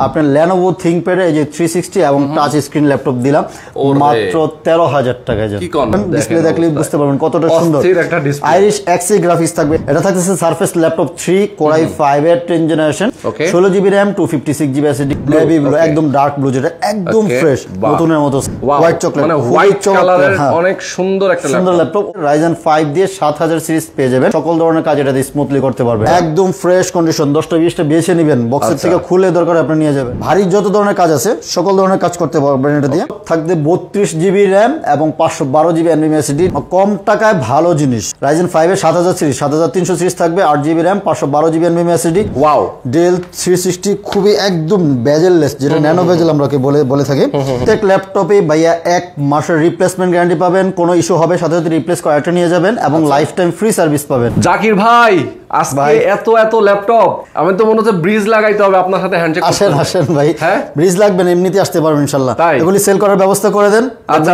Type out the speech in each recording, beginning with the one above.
আপনার Lenovo ThinkPad এই যে 360 এবং টাচ স্ক্রিন ল্যাপটপ দিলাম মাত্র 13,000 টাকায়। ডিসপ্লে দেখলে বুঝতে পারবেন কতটা সুন্দর আইরিশ এক্সি গ্রাফিক্স থাকবে। এটা থাকতেছে সারফেস ল্যাপটপ 3 Core i5 এর 10 generation, 16GB RAM, 256GB SSD, navy blue, একদম ডার্ক ব্লু, যেটা একদম ফ্রেশ নতুনের মতো হোয়াইট চকলেট, মানে হোয়াইট কালারের অনেক সুন্দর একটা ল্যাপটপ। Ryzen 5 দিয়ে 7000 সিরিজ পেয়ে যাবেন। সকল ধরনের কাজ এটা স্মুথলি করতে পারবেন, একদম ফ্রেশ কন্ডিশন। 10টা 20টা বেছে নেবেন, বক্সের থেকে খুলে দরকার আপনি নিয়ে যাবেন। ভারী যত ধরনের কাজ আছে সকল ধরনের কাজ করতে পারবেন এটা দিয়ে। থাকবে 32GB RAM এবং 512GB NVMe SSD, কম টাকায় ভালো জিনিস। Ryzen 5 এর 7000 সিরিজ, 7300 সিরিজ থাকবে, 8GB RAM, 512GB NVMe SSD। Wow, Dell 360 খুবই একদম বেজেললেস, যেটা ন্যানো বেজেল আমরা বলে থাকি। প্রত্যেক ল্যাপটপে ভাইয়া 1 মাসের রিপ্লেসমেন্ট গ্যারান্টি পাবেন, কোনো ইস্যু হবে সাথে সাথে রিপ্লেস করে একটা নিয়ে যাবেন এবং লাইফ টাইম ফ্রি সার্ভিস পাবেন। জাকির ভাই আজকে এত ল্যাপটপ, আমি তো মনে হচ্ছে ব্রিজ লাগাইতে হবে আপনার সাথে হ্যান্ডশেক করতে। আসেন ভাই, ব্রিজ লাগবে না, এমনিতে আসতে পারবেন ইনশাআল্লাহ। এগুলি সেল করার ব্যবস্থা করে দেন। আচ্ছা,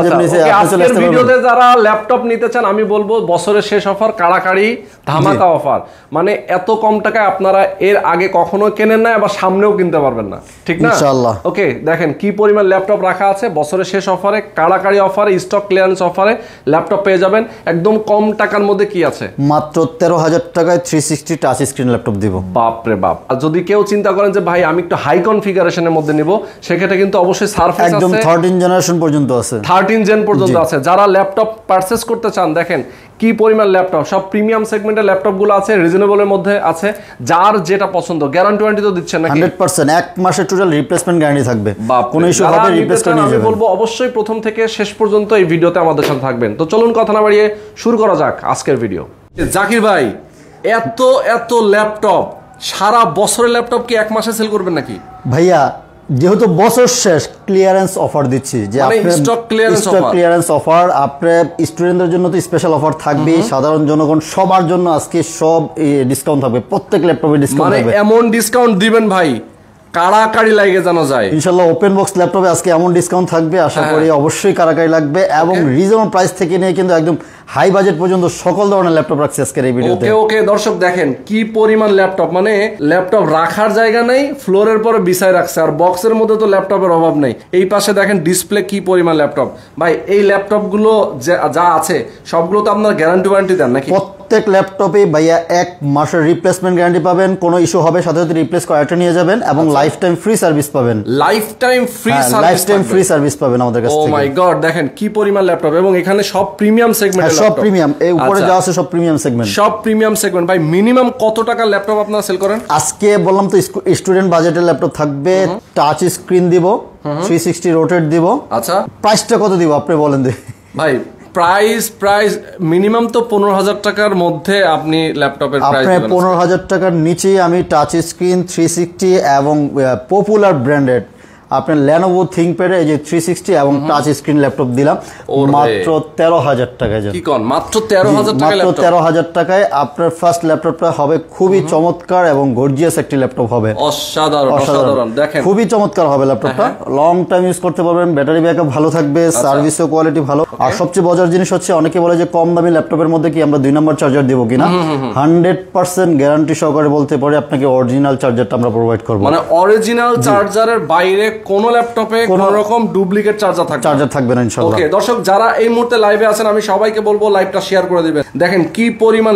আজকের ভিডিওতে যারা ল্যাপটপ নিতে চান আমি বলবো বছরের শেষ অফার, কাড়াকাড়ি ধামাকা অফার। মানে এত কম টাকায় আপনারা এর আগে কখনো কেনেন না, আবার সামনেও কিনতে পারবেন না, ঠিক না? ইনশাআল্লাহ। ওকে, দেখেন কি পরিমাণ ল্যাপটপ রাখা আছে বছরের শেষ অফারে, কাড়াকাড়ি অফারে, স্টক ক্লিয়ারেন্স অফারে ল্যাপটপ পেয়ে যাবেন একদম কম টাকার মধ্যে। কি আছে? মাত্র 13,000 টাকায় 360 টাচ স্ক্রিন ল্যাপটপ দিব। বাপ রে বাপ। আর যদি কেউ চিন্তা করেন যে ভাই আমি একটু হাই কনফিগারেশনের মধ্যে নিব, সেক্ষেত্রে কিন্তু অবশ্যই সারফেস আছে, একদম 13 জেনারেশন পর্যন্ত আছে, 13 জেন পর্যন্ত আছে। যারা ল্যাপটপ পারচেজ করতে চান, দেখেন কি পরিমাণ ল্যাপটপ, সব প্রিমিয়াম সেগমেন্টের ল্যাপটপগুলো আছে, রিজনেবলের মধ্যে আছে। যার যেটা পছন্দ, গ্যারান্টি ওয়ারেন্টি তো দিচ্ছেন নাকি? 100%, 1 মাসের টোটাল রিপ্লেসমেন্ট গ্যারান্টি থাকবে, কোনো ইস্যু হবে রিপ্লেস করে নিয়ে যাবেন। আমি বলবো অবশ্যই প্রথম থেকে শেষ পর্যন্ত এই ভিডিওতে আমাদের সাথে থাকবেন। তো চলুন কথা না বাড়িয়ে শুরু করা যাক আজকের ভিডিও। জাকির ভাই, এত ল্যাপটপ, সারা বছরের ল্যাপটপ কি 1 মাসে সেল করবেন নাকি? ভাইয়া যেহেতু বছর শেষ, ক্লিয়ারেন্স অফার দিচ্ছি, যে স্টক ক্লিয়ারেন্স অফার। আপনার স্টুডেন্টদের জন্য তো স্পেশাল অফার থাকবে, সাধারণ জনগণ সবার জন্য আজকে সব ডিসকাউন্ট থাকবে, প্রত্যেক ল্যাপটপে ডিসকাউন্ট থাকবে। এমন ডিসকাউন্ট দিবেন ভাই কাড়াকাড়ি লাগে জানা যায়। ইনশাআল্লাহ ওপেন বক্স ল্যাপটপে আজকে এমন ডিসকাউন্ট থাকবে, আশা করি অবশ্যই কাড়াকাড়ি লাগবে। এবং রিজনেবল প্রাইস থেকে নিয়ে কিন্তু একদম হাই বাজেট পর্যন্ত সকল ধরনের ল্যাপটপ রাখছি আজকের এই ভিডিওতে। ওকে দর্শক, দেখেন কি পরিমাণ ল্যাপটপ, মানে ল্যাপটপ রাখার জায়গা নেই, ফ্লোরের পরে বিছায় রাখছে। আর বক্সের মধ্যে তো ল্যাপটপের অভাব নেই। এই পাশে দেখেন ডিসপ্লে কি পরিমাণ ল্যাপটপ। ভাই এই ল্যাপটপ গুলো যা আছে সবগুলো তো আপনার গ্যারান্টি ওয়ারেন্টি দেন নাকি? প্রত্যেক ল্যাপটপে ভাইয়া 1 মাসের রিপ্লেসমেন্ট গ্যারান্টি পাবেন, কোনো ইস্যু হবে সাথে সাথে রিপ্লেস করে একটা নিয়ে যাবেন এবং লাইফ টাইম ফ্রি সার্ভিস পাবেন। লাইফ টাইম ফ্রি সার্ভিস পাবেন আমাদের কাছ থেকে। ও মাই গড, দেখেন কি পরিমাণ ল্যাপটপ, এবং এখানে সব প্রিমিয়াম সেগমেন্টের ল্যাপটপ, সব প্রিমিয়াম। এই উপরে যা আছে সব প্রিমিয়াম সেগমেন্ট, সব প্রিমিয়াম সেগমেন্ট। ভাই মিনিমাম কত টাকার ল্যাপটপ আপনারা সেল করেন? আজকে বললাম তো স্টুডেন্ট বাজেটের ল্যাপটপ থাকবে, টাচ স্ক্রিন দিব, 360 রোটেট দিব। আচ্ছা, প্রাইসটা কত দিব আপনি বলেন? ভাই প্রাইস মিনিমাম তো 15,000 টাকার মধ্যে আপনি ল্যাপটপের প্রাইস দিবেন। 15,000 টাকার নিচেই আমি টাচ স্ক্রিন 360 এবং পপুলার ব্র্যান্ডেড আপনার Lenovo ThinkPad এই যে 360 এবং টাচ স্ক্রিন ল্যাপটপ দিলাম মাত্র 13,000 টাকায়। কি কোন? মাত্র 13,000 টাকায় ল্যাপটপ? 13,000 টাকায় আপনার ফার্স্ট ল্যাপটপটা হবে খুবই চমৎকার এবং গর্জিয়াস একটি ল্যাপটপ হবে। অসাধারণ, দেখেন খুবই চমৎকার হবে ল্যাপটপটা। লং টাইম ইউজ করতে পারবেন, ব্যাটারি ব্যাকআপ ভালো থাকবে, সার্ভিসও কোয়ালিটি ভালো। আর সবচেয়ে মজার জিনিস হচ্ছে, অনেকে বলে যে কম দামি ল্যাপটপের মধ্যে কি আমরা 2 নম্বর চার্জার দেব কিনা। 100% গ্যারান্টি সহকারে বলতে পারি আপনাকে অরিজিনাল চার্জারটা আমরা প্রোভাইড করব। মানে অরিজিনাল চার্জারের বাইরে কোন ল্যাপটপে কোন রকম ডুপ্লিকেট চার্জার থাকবে না ইনশাআল্লাহ। ওকে দর্শক, যারা এই মুহূর্তে লাইভে আছেন আমি সবাইকে বলবো লাইভটা শেয়ার করে দিবেন। দেখেন কি পরিমাণ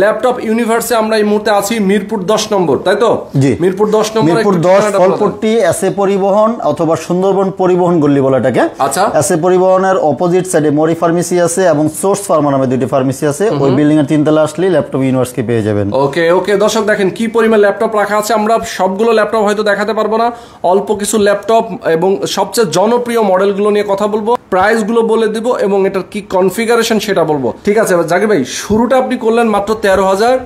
ল্যাপটপ ইউনিভার্সে আমরা এই মুহূর্তে আছি মিরপুর 10 নম্বর, তাই তো? জি, মিরপুর 10 নম্বর, মিরপুর 10 ফলপট্টি এসএ পরিবহন অথবা সুন্দরবন পরিবহন গল্লি বলে এটাকে। আচ্ছা, এসএ পরিবহনের অপোজিট সাইডে মরি ফার্মেসি আছে এবং সোর্স ফার্মা নামে দুটি ফার্মেসি আছে। ওই বিল্ডিং এর 3 তলা আসলে ল্যাপটপ ইউনিভার্সকে পেয়ে যাবেন। ওকে দর্শক, দেখেন কি পরিমাণ ল্যাপটপ রাখা আছে। আমরা সবগুলো ল্যাপটপ হয়তো দেখাতে পারবো না, অল্প কিছু ল্যাপটপ এবং সবচেয়ে জনপ্রিয় মডেলগুলো নিয়ে কথা বলবো, প্রাইস গুলো বলে দিব এবং এটার কি কনফিগারেশন সেটা বলবো। ঠিক আছে জাকির ভাই, শুরুটা আপনি করলেন মাত্র 13,000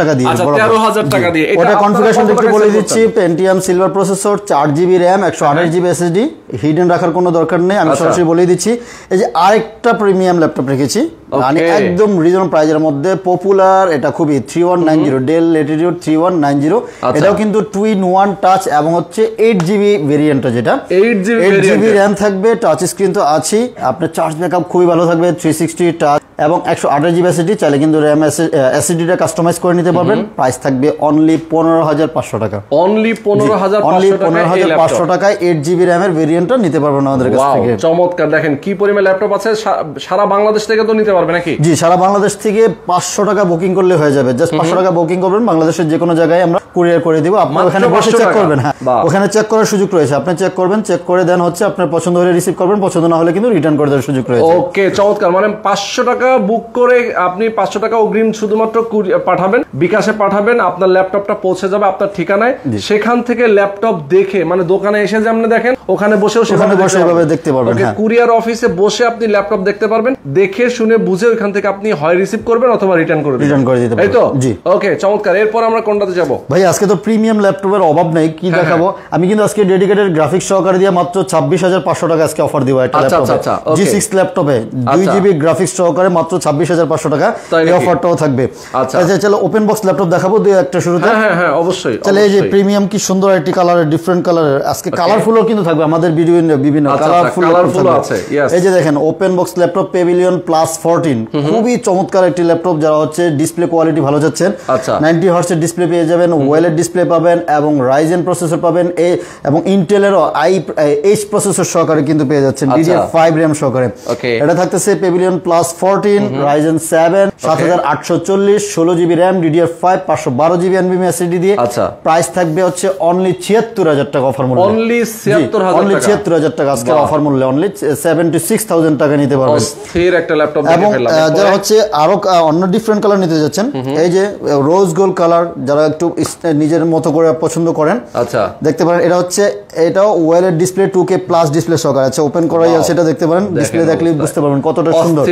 টাকা দিয়ে। 13,000 টাকা দিয়ে। ওটা কনফিগারেশন একটু বলে দিচ্ছি। Pentium silver processor, 4GB RAM, 128GB SSD, hidden রাখার কোনো দরকার নেই, আমি সরাসরি বলেই দিচ্ছি। এই যে আরেকটা প্রিমিয়াম ল্যাপটপ রেখেছি, মানে একদম রিজনেবল প্রাইজের মধ্যে পপুলার, এটা খুবই 3190 ডেল ল্যাটিটিউড 3190। এটাও কিন্তু 2-in-1 টাচ এবং হচ্ছে 8GB ভেরিয়েন্টটা, যেটা 8GB র্যাম থাকবে, টাচ স্ক্রিন তো আছেই, আপনার চার্জ ব্যাকআপ খুবই ভালো থাকবে, 360 টাচ এবং 128GB এসএসডি, চাইলে কিন্তু র্যাম এসএসডিটা কাস্টমাইজ করে নিতে পারবেন। প্রাইস থাকবে অনলি 15,500 টাকা, অনলি 15,500 টাকায় 8GB র্যামের ভেরিয়েন্টটা নিতে পারবেন আমাদের কাছ থেকে। চমৎকার, দেখেন কি পরিমাণ ল্যাপটপ আছে, সারা বাংলাদেশ থেকে তো নিতে পারবে নাকি? জি, সারা বাংলাদেশ থেকে 500 টাকা বুকিং করলে হয়ে যাবে, জাস্ট 500 টাকা বুকিং করবেন, বাংলাদেশের যে কোনো জায়গায় আমরা কুরিয়ার করে দিব। আপনার ওখানে বসে চেক করবেন, হ্যাঁ ওখানে চেক করার সুযোগ রয়েছে, আপনি চেক করবেন, চেক করে দেন হচ্ছে আপনার পছন্দ হলে রিসিভ করবেন, পছন্দ না হলে কিন্তু রিটার্ন করে দেওয়ার সুযোগ রয়েছে। ওকে, চমৎকার, মানে 500 টাকা বুক করে আপনি 500 টাকা অগ্রিম শুধুমাত্র পাঠাবেন, বিকাশে পাঠাবেন, আপনার ল্যাপটপটা পৌঁছে যাবে আপনার ঠিকানায়। সেখান থেকে ল্যাপটপ দেখে, মানে দোকানে এসে যেমন দেখেন ওখানে বসেও সেখানে দেখতে পারবেন, কুরিয়ার অফিসে বসে আপনি ল্যাপটপ দেখতে পারবেন, দেখে শুনে বুঝে ওখান থেকে আপনি হয় রিসিভ করবেন অথবা রিটার্ন করে দিতে পারবেন, তাই তো? জি, ওকে, চমৎকার। এরপর আমরা কোনটাতে যাব ভাই? আজকে তো প্রিমিয়াম ল্যাপটপের অভাব নেই, কি দেখাবো আমি কিন্তু আজকে ডেডিকেটেড গ্রাফিক্স সহকারে দিয়ে মাত্র 26,500 টাকা আজকে অফার দিব একটা ল্যাপটপে, G6 ল্যাপটপে 2GB গ্রাফিক্স সহকারে মাত্র 26,500 টাকা এই অফারটাও থাকবে। আচ্ছা, চলো ওপেন বক্স ল্যাপটপ দেখাবো দুই একটা শুরুতে। হ্যাঁ হ্যাঁ অবশ্যই। চলে এই যে প্রিমিয়াম কি সুন্দর একটি কালারের, ডিফারেন্ট কালারের, আজকে কালারফুলও কিন্তু থাকবে আমাদের ভিডিও, বিভিন্ন কালারফুল আছে। এই যে দেখেন open box laptop Pavilion plus 14, খুবই চমৎকার একটি ল্যাপটপ, যারা হচ্ছে ডিসপ্লে কোয়ালিটি ভালো চাচ্ছেন। 90 হার্টজের ডিসপ্লে পেয়ে যাবেন, ওয়েলের ডিসপ্লে পাবেন এবং রাইজেন প্রসেসর পাবেন, এবং ইন্টেলেরও এইচ প্রসেসর সহকারে কিন্তু পেয়ে যাচ্ছেন, DDR5 র্যাম সহকারে। এটা থাকতেছে Pavilion plus 14 Ryzen 7 7840 16GB RAM DDR5 512GB NVMe SSD দিয়ে। প্রাইস থাকবে হচ্ছে অনলি 76,000 টাকা অফার মূল্যে, অনলি 76,000 টাকা আজকে অফার মূল্যে, অনলি 76,000 টাকা নিতে পারবেন। অস্থির একটা ল্যাপটপ এবং যারা হচ্ছে আরো অন্য ডিফারেন্ট কালার নিতে যাচ্ছেন, এই যে রোজ গোল্ড কালার, যারা একটু নিজের মতো করে পছন্দ করেন, আচ্ছা দেখতে পারেন। এটা হচ্ছে, এটাও ওয়েলের ডিসপ্লে 2K প্লাস ডিসপ্লে সহকারে আছে, ওপেন করাই আছে, এটা দেখতে পারেন, ডিসপ্লে দেখলে বুঝতে পারবেন কতটা সুন্দর।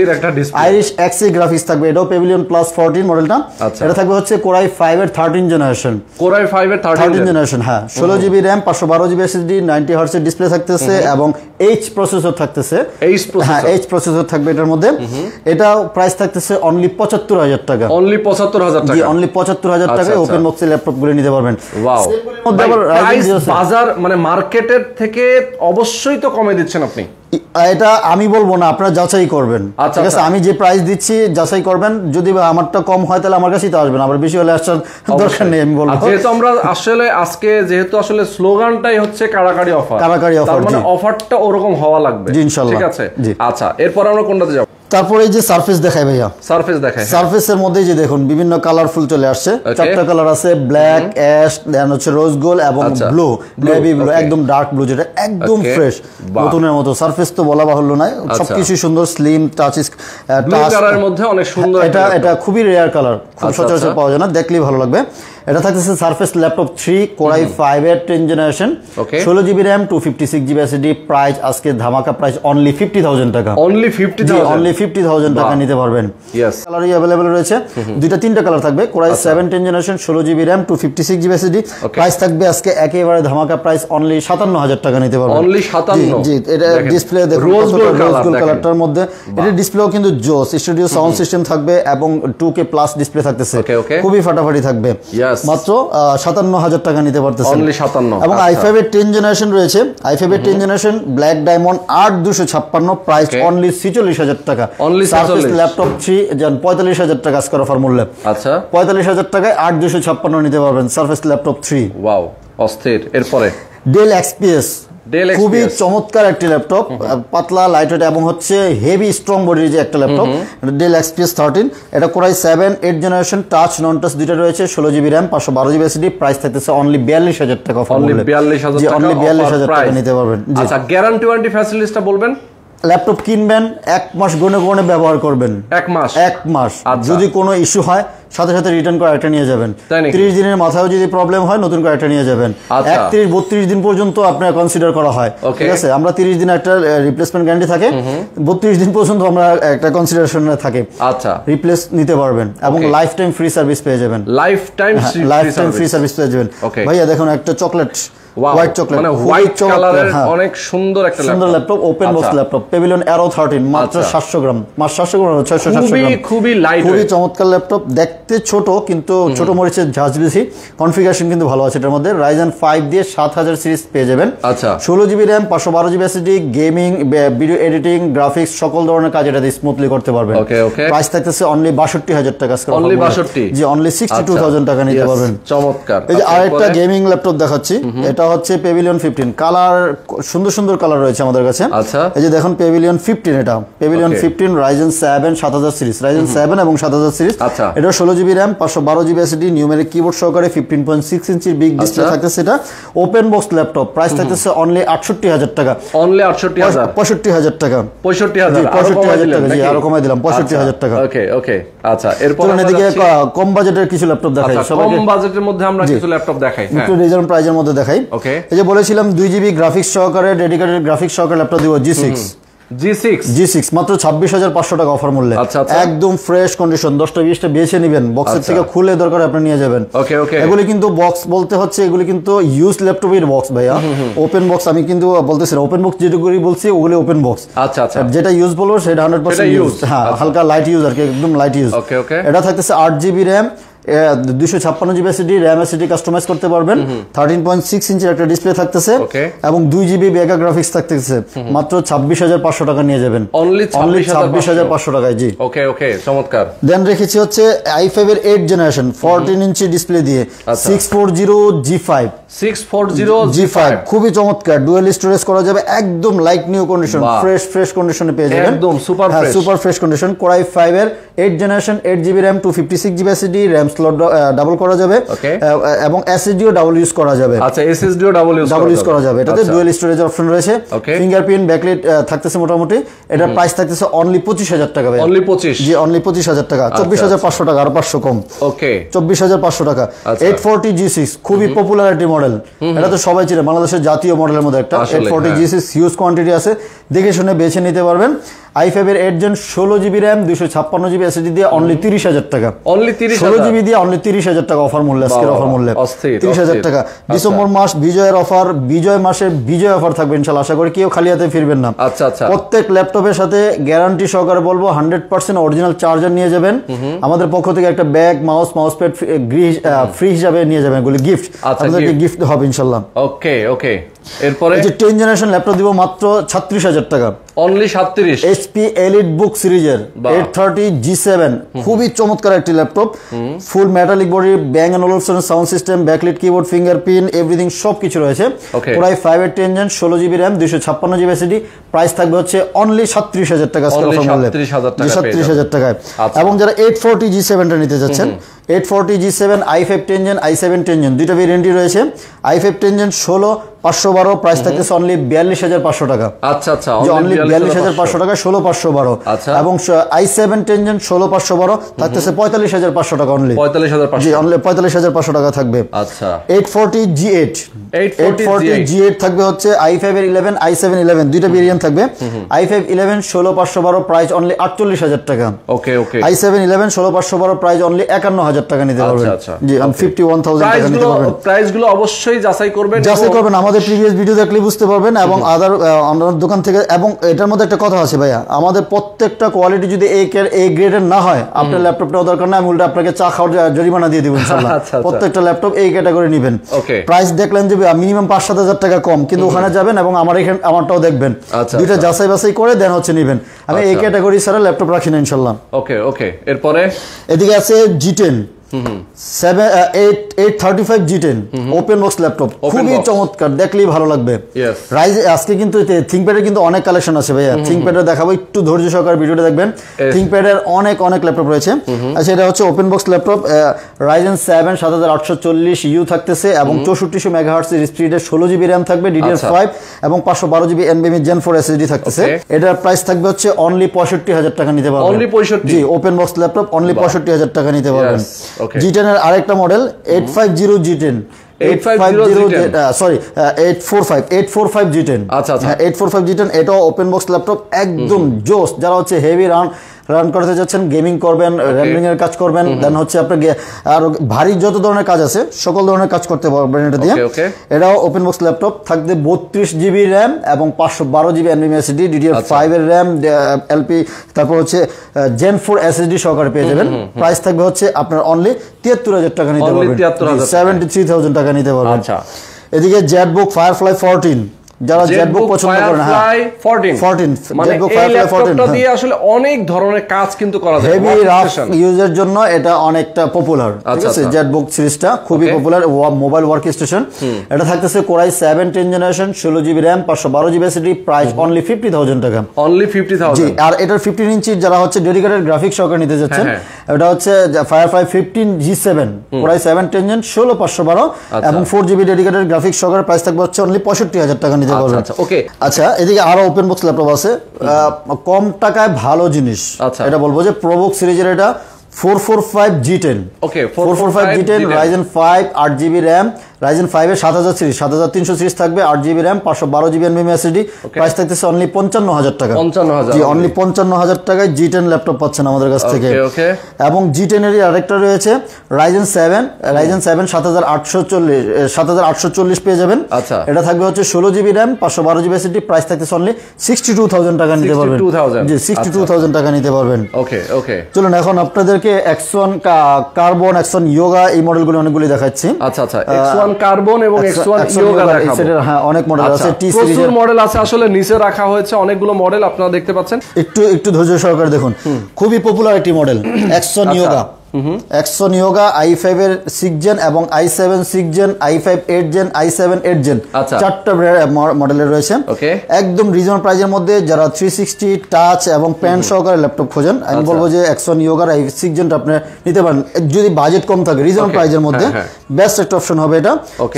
আইরিশ এক্সি গ্রাফিক্স থাকবে, এটাও পেভিলিয়ন প্লাস 14 মডেলটা। এটা থাকবে হচ্ছে কোরাই 5 এর 13 জেনারেশন, কোরাই 5 এর 13 জেনারেশন, হ্যাঁ 16GB RAM 512GB SSD 90 হার্টজের display থাকতেছে এবং এইচ প্রসেসর থাকতেছে, হ্যাঁ এইচ প্রসেসর থাকবে এটার মধ্যে। এটা প্রাইস থাকতেছে অনলি 75,000 টাকা, অনলি 75,000 টাকা, জি অনলি 75,000 টাকায় ওপেন বক্সের ল্যাপটপ গুলো নিতে পারবেন। ওয়াও, বাজার মানে মার্কেটের থেকে অবশ্যই তো কমে দিচ্ছেন আপনি। এটা আমি বলবো না, আপনারা যাচাই করবেন, ঠিক আছে? আমি যে প্রাইস দিচ্ছি যাচাই করবেন, যদি আমারটা কম হয় তাহলে আমার কাছেই তো আসবেন, আবার বেশি হলে আসার দরকার নেই। আমি বলবো যেহেতু আমরা আসলে আজকে যেহেতু আসলে স্লোগানটাই হচ্ছে কারাকারি অফার, মানে অফারটা ওরকম হওয়া লাগবে, ইনশাআল্লাহ, ঠিক আছে? আচ্ছা, এরপর আমরা কোনটাতে যাব? তারপরে এই যে সারফেস দেখাই ভাইয়া, সারফেসের মধ্যে যে দেখুন বিভিন্ন কালারফুল চলে আসছে, চারটা কালার আছে, ব্ল্যাক, অ্যাশ, দেন হচ্ছে রোজ গোল্ড এবং ব্লু, নেভি ব্লু, একদম ডার্ক ব্লু, যেটা একদম ফ্রেশ নতুনের মতো। সারফেস তো বলা বাহুল্য নয়, সবকিছু সুন্দর, স্লিম টাচ, কালারের মধ্যে অনেক সুন্দর। এটা খুবই রেয়ার কালার, খুব সচরাচর পাওয়া যায় না, দেখলেই ভালো লাগবে। এটা থাকতেছে সারফেস ল্যাপটপ 3 কোরাই 5 এর 10 generation, 16GB RAM 256GB SSD। Price আজকে ধামাকা প্রাইস অনলি 50,000 টাকা, অনলি 50,000 টাকা নিতে পারবেন। কালারই अवेलेबल রয়েছে, দুইটা তিনটা কালার থাকবে। Core i 7 10 generation 16GB RAM 256GB SSD। Price থাকবে আজকে একেবারে ধামাকা প্রাইস অনলি 57,000 টাকা নিতে পারবেন, অনলি 57। জি, এটা ডিসপ্লে দেখুন রোজ গোল্ড কালারটার মধ্যে, এটা ডিসপ্লেও কিন্তু জোস, স্টুডিও সাউন্ড সিস্টেম থাকবে এবং 2K প্লাস ডিসপ্লে থাকতেছে, খুবই ফাটাফাটি থাকবে। মাত্র 57,000 টাকা নিতে পারতেছেন, অনলি 57। এবং i5 এর 10 জেনারেশন রয়েছে, i5 এর 10 generation black diamond 8256, price only 46,000 টাকা। সারফেস ল্যাপটপ 3 45,000 টাকা আজকের অফার মূল্যে, আচ্ছা 45,000 টাকায় 8256 নিতে পারবেন সারফেস ল্যাপটপ 3। ওয়াও, অস্থির। এরপরে ডেল XPS, খুবই চমৎকার একটি ল্যাপটপ, পাতলা লাইটওয়েট এবং হচ্ছে হেভি স্ট্রং বডির যে একটা ল্যাপটপ, ডেল XPS 13। এটা core i 7 8 generation, touch non touch দুইটা রয়েছে, 16GB RAM 512GB SSD। Price থাকতেছে অনলি 42,000 টাকা অফার, অনলি 42,000 টাকা, অনলি 42,000 টাকা নিতে পারবেন। আচ্ছা, গ্যারান্টি ওয়ারেন্টি ফ্যাসিলিটিসটা বলবেন। ল্যাপটপ কিনবেন, 1 মাস গুনে ব্যবহার করবেন, 1 মাস, যদি কোনো ইস্যু হয় সাথে সাথে রিটার্ন করে একটা নিয়ে যাবেন। 30 দিনের মাথায় যদি প্রবলেম হয় নতুন করে একটা নিয়ে যাবেন। 31-32 দিন পর্যন্ত আপনার কনসিডার করা হয়, ঠিক আছে। আমরা 30 দিন একটা রিপ্লেসমেন্ট গ্যারান্টি থাকে, 32 দিন পর্যন্ত আমরা একটা কনসিডারেশনে থাকে, আচ্ছা, রিপ্লেস নিতে পারবেন এবং লাইফ টাইম ফ্রি সার্ভিস পেয়ে যাবেন। লাইফ টাইম ফ্রি সার্ভিস পেয়ে যাবেন। ভাইয়া দেখুন একটা চকলেট, হোয়াইট চকলেট, মানে হোয়াইট কালারের অনেক সুন্দর একটা laptop, open box laptop, Pavilion arrow 13, মাত্র 700 গ্রাম, 700 গ্রাম 600 গ্রাম, খুবই লাইট, খুবই চমৎকার ল্যাপটপ। দেখতে ছোট কিন্তু ছোট মরিচের ঝাঁজ বেশি, কনফিগারেশন কিন্তু ভালো আছে এটার মধ্যে। রাইজেন 5 দিয়ে 7000 সিরিজ পেয়ে যাবেন। আচ্ছা, 16 GB RAM, 512 GB SSD, gaming, video editing, graphics সকল ধরনের কাজ এটাতে স্মুথলি করতে পারবেন। প্রাইস থাকতেছে অনলি 62000 টাকা। অনলি 62, জি অনলি 62000 টাকা নিতে পারবেন। চমৎকার। এই যে আরেকটা গেমিং ল্যাপটপ দেখাচ্ছি, এটা হচ্ছে পেভিলিয়ন 15। কালার সুন্দর সুন্দর কালার রয়েছে আমাদের কাছে। আচ্ছা, এই যে দেখুন পেভিলিয়ন 15, এটা পেভিলিয়ন 15 রাইজেন 7 7000 সিরিজ, রাইজেন 7 এবং 7000 সিরিজ। আচ্ছা, এটা 16 GB RAM, 512 GB SSD, numeric keyboard সহকারে 15.6 ইঞ্চির বিগ ডিসপ্লে থাকতেছে। এটা ওপেন বক্স ল্যাপটপ, প্রাইস থাকতেছে অনলি 68000 টাকা। অনলি 68000, 65000 টাকা, 65000 টাকা, জি আরো কমাই দিলাম 65000 টাকা। ওকে ওকে, আচ্ছা এরপর এদিকে কম বাজেটের কিছু ল্যাপটপ দেখাই। সবাইকে কম বাজেটের মধ্যে আমরা কিছু ল্যাপটপ দেখাই, একটু রিজনেবল প্রাইসের মধ্যে দেখাই। ওকে, এই যে বলেছিলাম 2 জিবি গ্রাফিক্স সহকারে ডেডিকেটেড গ্রাফিক্স সহকারে ল্যাপটপ দিব, G6 মাত্র 26500 টাকা অফার মূল্যে। একদম ফ্রেশ কন্ডিশন, 10টা 20টা বেছে নেবেন, বক্সের থেকে খুলে দরকার আপনি নিয়ে যাবেন। ওকে ওকে, এগুলি কিন্তু বক্স বলতে হচ্ছে এগুলি কিন্তু ইউজ ল্যাপটপের বক্স ভাইয়া, ওপেন বক্স আমি কিন্তু বলতেছি না, ওপেন বক্স যেগুলি বলছি ওগুলি ওপেন বক্স। আচ্ছা আচ্ছা, যেটা ইউজ বলবো সেটা 100% ইউজ, হ্যাঁ হালকা লাইট ইউজ আর কি, একদম লাইট ইউজ। ওকে ওকে, এটা থাকতেছে 8 GB RAM, 256 GB SSD, RAM SSD customize করতে পারবেন। 13.6 ইঞ্চির একটা ডিসপ্লে থাকতেছে এবং 2 জিবি বেগা গ্রাফিক্স থাকতেছে। মাত্র 26500 টাকা নিয়ে যাবেন। অনলি 26500 টাকায়, জি। ওকে ওকে, চমৎকার। দেন রেখেছি হচ্ছে i5 এর 8 জেনারেশন 14 ইঞ্চি ডিসপ্লে দিয়ে 640G5, খুবই চমৎকার। ডুয়াল স্টোরেজ করা যাবে, একদম লাইক নিউ কন্ডিশন, ফ্রেশ কন্ডিশনে পেয়ে যাবেন, একদম super fresh condition. Core i5 এর 8 generation, 8 GB RAM, 256 GB SSD, RAM slot double করা যাবে এবং এসএসডিও ডাবল ইউজ করা যাবে। আচ্ছা, এসএসডিও ডাবল ইউজ করা যাবে। এটাতে ডুয়াল স্টোরেজ অপশন রয়েছে, ফিঙ্গারপ্রিন্ট, ব্যাকলাইট থাকতেছে মোটামুটি। এটার প্রাইস থাকতেছে অনলি 25000 টাকা ভাই। অনলি 25, জি অনলি 25000 টাকা, 24500 টাকা, আর 500 কম। ওকে, 24500 টাকা। 840G6 খুবই পপুলারিটি মডেল, এটা তো সবাই চিনে, বাংলাদেশের জাতীয় মডেলের মধ্যে একটা। 840G6 হিউজ কোয়ান্টিটি আছে, দেখে শুনে বেছে নিতে পারবেন। i5 এর 8 gen 16 GB RAM, 256 GB SSD দিয়ে অনলি 30000 টাকা। অনলি 16 জিবি দিয়ে অনলি 30000 টাকা অফার মূল্য, আজকের অফার মূল্য 30000 টাকা। ডিসেম্বর মাস বিজয়ের অফার, বিজয় মাসে বিজয় অফার থাকবে ইনশাআল্লাহ, আশা করি কেউ খালি হাতে ফিরবেন না। আচ্ছা আচ্ছা, প্রত্যেক ল্যাপটপের সাথে গ্যারান্টি সহকারে বলবো 100% অরিজিনাল চার্জার নিয়ে যাবেন। আমাদের পক্ষ থেকে একটা ব্যাগ, মাউস প্যাড ফ্রি হিসাবে নিয়ে যাবেন, এগুলো গিফট, আপনাদেরকে গিফট হবে ইনশাআল্লাহ। ওকে ওকে, এরপরে যে 10 জেনারেশন ল্যাপটপ দিব মাত্র 36000 টাকা। অনলি 37, HP এলিট বুক সিরিজের 830G7, খুবই চমৎকার একটি laptop, full metallic body, Bang and Olufsen sound system, backlight keyboard, fingerprint, everything সবকিছু রয়েছে। Core i5 এর 10 gen 16 GB RAM, 256 GB SSD, price থাকবে হচ্ছে অনলি 37000 টাকা, 37000 টাকায়। এবং যারা 840G7 টা নিতে যাচ্ছেন, 840G7 i5 10 gen, i7 10 gen, দুইটা ভেরিয়েন্টই রয়েছে। i5 10 জেন 16512, প্রাইস থাকতেছে অনলি 42500 টাকা। আচ্ছা আচ্ছা, অনলি 42500 টাকা, 16512। এবং i7 10 জেন 16512 থাকতেছে 45500 টাকা অনলি, 45500, জি অনলি 45500 টাকা থাকবে। আচ্ছা, 840G8 থাকবে হচ্ছে i5 এর 11, i7 11, দুইটা ভেরিয়েন্ট থাকবে। i5 11 16512, প্রাইস অনলি 48000 টাকা। ওকে ওকে, i7 11 16512, প্রাইস অনলি 51000 টাকা নিতে পারবেন, জি 51000 টাকা নিতে পারবেন। প্রাইসগুলো অবশ্যই যাচাই করবেন, আমাদের প্রিভিয়াস ভিডিও দেখলে বুঝতে পারবেন, এবং আদার অন্যান্য দোকান থেকে। এবং এটার মধ্যে একটা কথা আছে ভাইয়া, আমাদের প্রত্যেকটা কোয়ালিটি যদি এ গ্রেডের না হয়, আপনার ল্যাপটপটাও দরকার না, আমি উল্টা আপনাকে চা খাওয়ার জরিমানা দিয়ে দিব ইনশাআল্লাহ। প্রত্যেকটা ল্যাপটপ এই ক্যাটাগরি নেবেন। প্রাইস দেখলেন যে মিনিমাম 5-7 টাকা কম, কিন্তু ওখানে যাবেন এবং আমারটাও দেখবেন, দুইটা যাচাই বাছাই করে দেন হচ্ছে নেবেন। আমি এই ক্যাটাগরি ছাড়া ল্যাপটপ রাখি না ইনশাআল্লাহ। ওকে ওকে, এরপরে এদিকে আছে G10 835 G10 open box laptop, খুবই চমৎকার, দেখলেই ভালো লাগবে। আজকে কিন্তু থিংকপ্যাডের কিন্তু অনেক কালেকশন আছে ভাইয়া, থিংকপ্যাডের দেখাবো, একটু ধৈর্য সহকারে ভিডিওটা দেখবেন। থিংকপ্যাডের অনেক ল্যাপটপ রয়েছে। আচ্ছা, এটা হচ্ছে open box laptop, Ryzen 7 7840U থাকতেছে এবং 6400 মেগাহার্টজ স্পিডের 16 জিবি র্যাম থাকবে, DDR5 এবং 512 জিবি NVMe Gen 4 SSD থাকতেছে। এটার প্রাইস থাকবে হচ্ছে অনলি 65,000 টাকা নিতে পারবেন। অনলি 65? জি, ওপেন বক্স ল্যাপটপ অনলি 65,000 টাকা নিতে পারবেন। G10 এর আরেকটা মডেল 850 G10, 845 G10। আচ্ছা, 845 G10 এটাও ওপেন বক্স ল্যাপটপ, একদম জোস। যারা হচ্ছে হেভি রান করতে যাচ্ছেন, গেমিং করবেন, র্যামলিং এর কাজ করবেন, দেন হচ্ছে আপনার আর ভারী যত ধরনের কাজ আছে সকল ধরনের কাজ করতে পারবেন এটা দিয়ে। এটাও ওপেন বক্স ল্যাপটপ, থাকবে 32 জিবি র্যাম এবং 512 জিবি NVMe SSD, DDR5 এর র্যাম, LP, তারপর হচ্ছে Gen 4 SSD সহকারে পেয়ে যাবেন। প্রাইস থাকবে হচ্ছে আপনার অনলি 73,000 টাকা নিতে পারবেন, 73,000 টাকা নিতে পারবেন। এদিকে জেটবুক ফায়ারফ্লাই 14, যারা জেটবুক পছন্দ করেন, ফায়ারফ্লাই 14 মানে এই ল্যাপটপটা দিয়ে আসলে অনেক ধরনের কাজ কিন্তু করা যায়, হেভি রাফ ইউজের জন্য এটা অনেকটা পপুলার। ঠিক আছে, জেটবুক সিরিজটা খুবই পপুলার মোবাইল ওয়ার্ক স্টেশন। এটা থাকতেছে core i 7 10 generation, 16 GB RAM, 512 GB SSD, price only 50,000 টাকা। অনলি 50,000। জি, আর এটার 15 ইঞ্চি যারা হচ্ছে ডেডিকেটেড গ্রাফিক্স সহকারে নিতে যাচ্ছেন, এটা হচ্ছে ফায়ারফ্লাই 15 G7, কোরাই 7 10 জেন, 16 512 এবং 4 জিবি ডেডিকেটেড গ্রাফিক্স সহকারে, প্রাইস থাকবে হচ্ছে অনলি 65,000 টাকা নিতে পারবেন। ওকে, আচ্ছা, এদিকে আরো ওপেন বক্স ল্যাপটপ আছে, কম টাকায় ভালো জিনিস। এটা বলবো যে প্রোবুক সিরিজের এটা 445 G10। ওকে, 445 G10, Ryzen 5 8 GB RAM, Ryzen 5 এর 7000 সিরিজ, 7300 সিরিজ থাকবে, 8 GB RAM, 512 GB NVMe SSD, price থাকতেছে অনলি 55,000 টাকা। 55,000, জি, অনলি 55,000 টাকায় G10 ল্যাপটপ পাচ্ছেন আমাদের কাছ থেকে। এবং G10 এর আরেকটা রয়েছে Ryzen 7 7840 পেয়ে যাবেন। এটা থাকবে হচ্ছে 16 GB RAM, 512 GB SSD, price থাকতেছে অনলি 62,000 টাকা নিতে পারবেন। জি, 62,000 টাকা নিতে পারবেন। ওকে ওকে, চলুন এখন আপনাদেরকে X1 কার্বন, X1 ইয়োগা এই মডেলগুলো অনেকগুলি দেখাচ্ছি। আচ্ছা, X1 কার্বন এবং X1 ইয়োগা দেখাবো। হ্যাঁ, অনেক মডেল আছে, টি সিরিজের প্রচুর মডেল আছে, আসলে নিচে রাখা হয়েছে অনেকগুলো মডেল, আপনারা দেখতে পাচ্ছেন। একটু ধৈর্য সহকারে দেখুন, খুবই পপুলার একটি model X1 yoga. X1 yoga i5 এর 6 জেন এবং i7 6 gen, i5 8 gen, i7 8 gen, চারটা মডেলের রয়েছে। একদম রিজনেবল প্রাইসের মধ্যে যারা 360 টাচ এবং প্যান সহকারে ল্যাপটপ খোঁজেন, আমি বলবো যে X1 ইয়োগার i6 জেনটা আপনি নিতে পারেন। যদি বাজেট কম থাকে, রিজনেবল প্রাইসের মধ্যে বেস্ট একটা অপশন হবে এটা।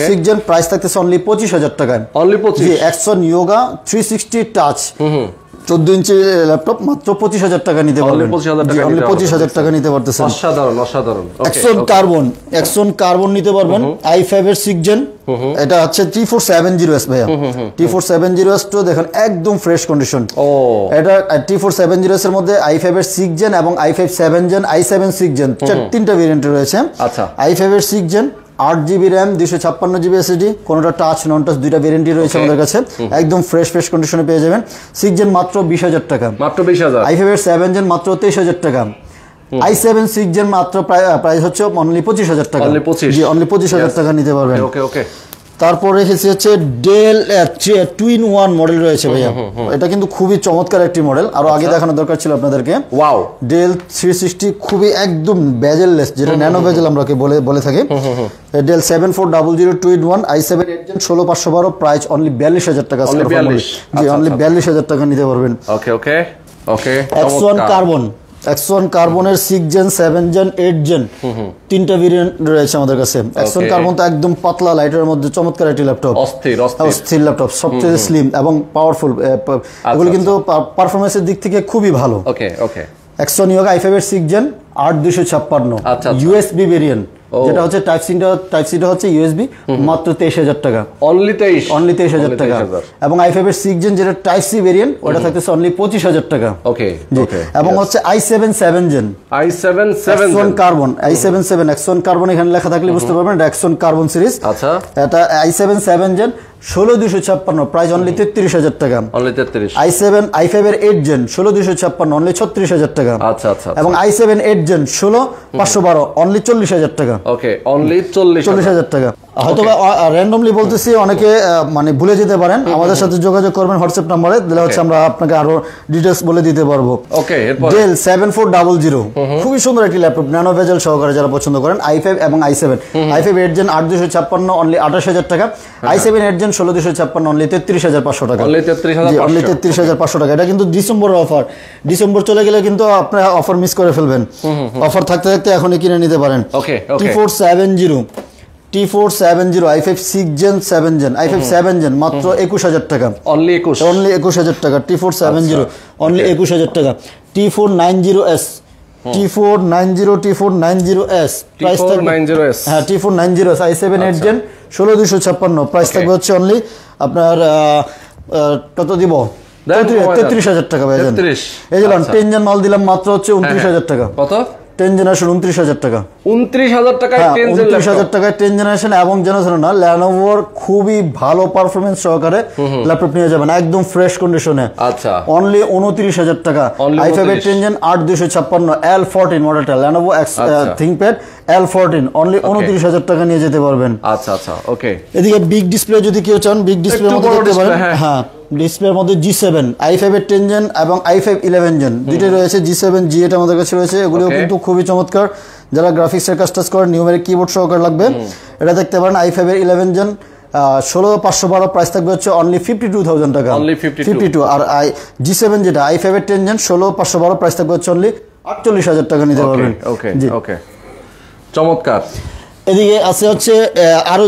6 জেন, প্রাইস থাকতেছে অনলি 25,000 টাকায়। অনলি 25? X1 ইয়োগা 360 টাচ 14 ইঞ্চি ল্যাপটপ মাত্র 25,000 টাকা নিতে পারবেন। 25,000 টাকা নিতে পারতেছেন। অসাধারণ। X1 কার্বন নিতে পারবেন, i5 এর 6 জেন, এটা হচ্ছে 3470S ভাইয়া। 3470S তো দেখেন একদম ফ্রেশ কন্ডিশন। এটা 3470S এর মধ্যে i5 এর 6 জেন এবং i5 7 জেন, i7 6 জেন, তিনটা ভেরিয়েন্ট রয়েছে। i5 এর 6 gen, 8 GB RAM, 256 GB SSD, কোনটা টাচ নন টাচ দুইটা ভেরিয়েন্টই রয়েছে আমাদের কাছে, একদম ফ্রেশ কন্ডিশনে পেয়ে যাবেন। 6 জেন মাত্র 20,000 টাকা, মাত্র 20,000। i5 এর 7 জেন মাত্র 23,000 টাকা, i7 6 জেন মাত্র প্রাইস হচ্ছে অনলি 25,000 টাকা। জি, অনলি 25,000 টাকা নিতে পারবেন। ওকে। তারপর রেখেছি হচ্ছে ডেল 2-in-1 মডেল রয়েছে ভাইয়া, এটা কিন্তু খুবই চমৎকার একটি মডেল, আরো আগে দেখানো দরকার ছিল আপনাদেরকে। ওয়াও, ডেল 360 খুবই একদম বেজেললেস, যেটা ন্যানো বেজেল আমরা বলে থাকি। Del 7400 2-in-1, i7 8 gen, 16512, price only 42,000 টাকা। জি, অনলি 42,000 টাকা নিতে পারবেন। ওকে। X1 কার্বনের 6 জেন, 7 জেন, 8 জেন, তিনটা ভেরিয়েন্ট রয়েছে আমাদের কাছে। X1 কার্বন তো একদম পাতলা লাইটের মধ্যে চমৎকার একটি ল্যাপটপ, অস্থির ল্যাপটপ, সবচেয়ে স্লিম এবং পাওয়ারফুল। এগুলো কিন্তু পারফরমেন্সের দিক থেকে খুবই ভালো। ওকে। X1 ইয়োগা i5 এর 6 জেন, 8256 USB ভেরিয়েন্ট, যেটা হচ্ছে টাইপ সিটা হচ্ছে USB, মাত্র 23,000 টাকা। অনলি 23,000 টাকা। এবং i5 এর 6 জেন যেটা টাইপ সি ভেরিয়েন্ট, ওটা থাকতেছে অনলি 25,000 টাকা। ওকে। এবং হচ্ছে i7 7 gen, X1 carbon, X1 carbon এখানে লেখা থাকলে বুঝতে পারবেন এটা X1 কার্বন সিরিজ। এটা i7 7 জেন, 16256, প্রাইস অনলি 33,000 টাকা। i5 এর 8 জেন, 16256, অনলি 36,000 টাকা। এবং i7 8 জেন, 16512, অনলি 40,000 টাকা। ওকে, অনলি 40,000 টাকা। হয়তো র্যান্ডমলি বলতেছি, অনেকে মানে ভুলে যেতে পারেন, আমাদের সাথে যোগাযোগ করবেন হোয়াটসঅ্যাপ নাম্বারে, দিলে হচ্ছে আমরা আপনাকে আরো ডিটেইলস বলে দিতে পারবো। ওকে, ডেল 7400 খুবই সুন্দর একটি ল্যাপটপ, ন্যানো বেজেল সহকারে যারা পছন্দ করেন, i5 এবং i7। i5 8 জেন 8256 অনলি 28000 টাকা, i7 8 জেন 16256 অনলি 33500 টাকা, অনলি 33500 টাকা। এটা কিন্তু ডিসেম্বরের অফার, ডিসেম্বর চলে গেলে কিন্তু আপনারা অফার মিস করে ফেলবেন। অফার থাকতে থাকতে এখনই কিনে নিতে পারেন। ওকে, T470 i5 6 gen 7 gen i5 7 gen মাত্র 21000 টাকা, অনলি 21000 টাকা। T470 অনলি 21000 টাকা। T490s T490s প্রাইস থাকবে, হ্যাঁ T490s i7 8 জেন 16256 প্রাইস থাকবে হচ্ছে অনলি আপনার কত দিব, 33000 টাকা ভাই। এই যে 10 জেন মাল দিলাম মাত্র হচ্ছে 29000 টাকা। কত? 10 জেনারেশন 29000 টাকা। 29000 টাকায় 29000 টাকায় 10 জেনারেশন, এবং জেনারেশন না, Lenovoর খুবই ভালো পারফরম্যান্স সহকারে ল্যাপটপ নিয়ে যাবেন একদম ফ্রেশ কন্ডিশনে। আচ্ছা, অনলি 29000 টাকা। i5 এর 10 জেন 8256 L14 মডেলটা, Lenovo ThinkPad L14 অনলি 29000 টাকা নিয়ে যেতে পারবেন। আচ্ছা আচ্ছা, ওকে। এদিকে বিগ ডিসপ্লে যদি কেউ চান, বিগ ডিসপ্লের মধ্যে দেখতে পারেন, হ্যাঁ ডিসপ্লের মধ্যে G7, i5 এর 10 জেন এবং i5 11 জেন দুটোই রয়েছে। G7 G8 আমাদের কাছে রয়েছে, এগুলোও কিন্তু খুবই চমৎকার। যারা গ্রাফিক্সের কাজ টাজ করেন, নিউমেরিক কিবোর্ড সহকারে লাগবে, এটা দেখতে পারেন। i5 এর 11 জেন 16512 প্রাইস থাকবে হচ্ছে অনলি 52000 টাকা, অনলি 52। আর G7 যেটা i5 এর 10 জেন 16512 প্রাইস থাকবে হচ্ছে অনলি 48000 টাকা নিতে পারবেন। ওকে ওকে, চমৎকার। এদিকে আছে হচ্ছে আরো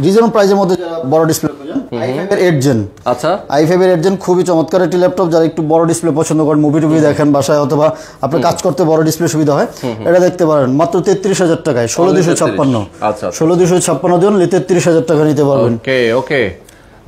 রিজনেবল প্রাইসের মধ্যে যারা বড় ডিসপ্লে খোঁজেন, i5 এর 8 জেন। আচ্ছা, i5 এর 8 জেন খুবই চমৎকার একটি ল্যাপটপ, যারা একটু বড় ডিসপ্লে পছন্দ করেন, মুভি টুভি দেখেন বাসায়, অথবা আপনার কাজ করতে বড় ডিসপ্লে সুবিধা হয়, এটা দেখতে পারেন মাত্র 33000 টাকায়, 16256। আচ্ছা, 16256 জন 33000 টাকা নিতে পারবেন। ওকে ওকে।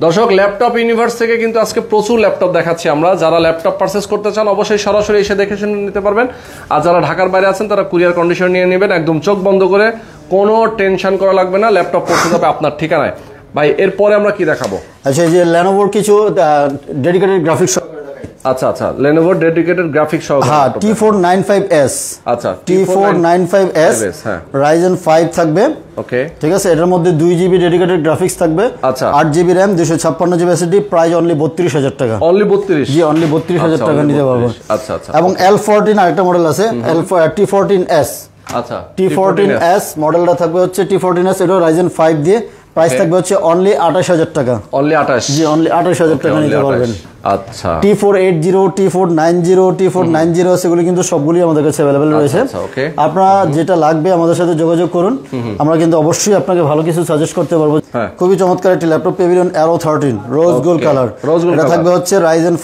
দর্শক, ল্যাপটপ ইউনিভার্স থেকে কিন্তু আজকে প্রচুর ল্যাপটপ দেখাচ্ছি আমরা। যারা ল্যাপটপ পারচেস করতে চান অবশ্যই সরাসরি এসে দেখে শুনে নিতে পারবেন। আর যারা ঢাকার বাইরে আছেন তারা কুরিয়ার কন্ডিশন নিয়ে নেবেন, একদম চোখ বন্ধ করে, কোনো টেনশন করা লাগবে না, ল্যাপটপ পৌঁছে যাবে আপনার ঠিকানায়। ভাই, এরপরে আমরা কি দেখাবো? আচ্ছা, এই যে Lenovoর কিছু ডেডিকেটেড গ্রাফিক্স, আচ্ছা আচ্ছা, Lenovo ডেডিকেটেড গ্রাফিক্স সহ, হ্যাঁ T495s, আচ্ছা T495s হ্যাঁ, Ryzen 5 থাকবে। ওকে, ঠিক আছে, এটার মধ্যে 2GB ডেডিকেটেড গ্রাফিক্স থাকবে, আচ্ছা, 8GB RAM 256GB SSD, price only 32000 টাকা, অনলি 32। জি, অনলি 32000 টাকা নিতে পারবেন। আচ্ছা আচ্ছা, এবং L14 আরেকটা মডেল আছে, T14s, আচ্ছা T14s মডেলটা থাকবে হচ্ছে T14s, এটা Ryzen 5 দিয়ে, প্রাইস থাকবে হচ্ছে অনলি 28000 টাকা, অনলি 28। জি, অনলি 28000 টাকা নিতে পারবেন। আচ্ছা, T480, T490 সেগুলো কিন্তু সবগুলি আমাদের কাছে অ্যাভেলেবেল রয়েছে। আপনারা যেটা লাগবে আমাদের সাথে যোগাযোগ করুন, আমরা কিন্তু অবশ্যই আপনাকে ভালো কিছু সাজেস্ট করতে পারবো। খুবই চমৎকার একটি laptop, Pavilion Aero 13 rose gold colour, এটা থাকবে হচ্ছে Ryzen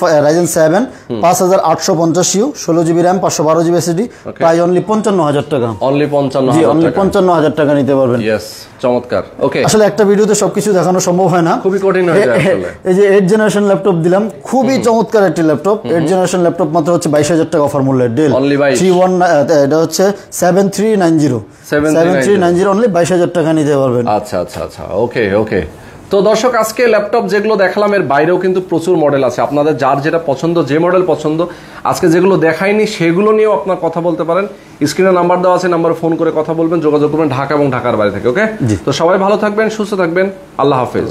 7 5850U, 16GB RAM 512GB SSD, price only 55000 টাকা, অনলি 55। জি, অনলি 55000 টাকা নিতে পারবেন। ইয়েস, চমৎকার। ওকে, আসলে একটা ভিডিওতে সবকিছু দেখানো সম্ভব হয় না, খুবই কঠিন হয়ে যায় আসলে। এই যে 8 জেনারেশন ল্যাপটপ দিলাম, খুবই চমৎকার একটি ল্যাপটপ, 8 জেনারেশন ল্যাপটপ মাত্র হচ্ছে 22000 টাকা অফার মূল্যে। ডেল 319, এটা হচ্ছে 7390 অনলি 22000 টাকা নিতে পারবেন। আচ্ছা আচ্ছা আচ্ছা, ওকে ওকে। তো দর্শক, আজকে ল্যাপটপ যেগুলো দেখালাম এর বাইরেও কিন্তু প্রচুর মডেল আছে, আপনাদের যার যেটা পছন্দ, যে মডেল পছন্দ, আজকে যেগুলো দেখাইনি সেগুলো নিয়েও আপনার কথা বলতে পারেন। স্ক্রিনে নাম্বার দেওয়া আছে, নাম্বারে ফোন করে কথা বলবেন, যোগাযোগ করবেন ঢাকা এবং ঢাকার বাইরে থেকে। ওকে, তো সবাই ভালো থাকবেন, সুস্থ থাকবেন, আল্লাহ হাফেজ।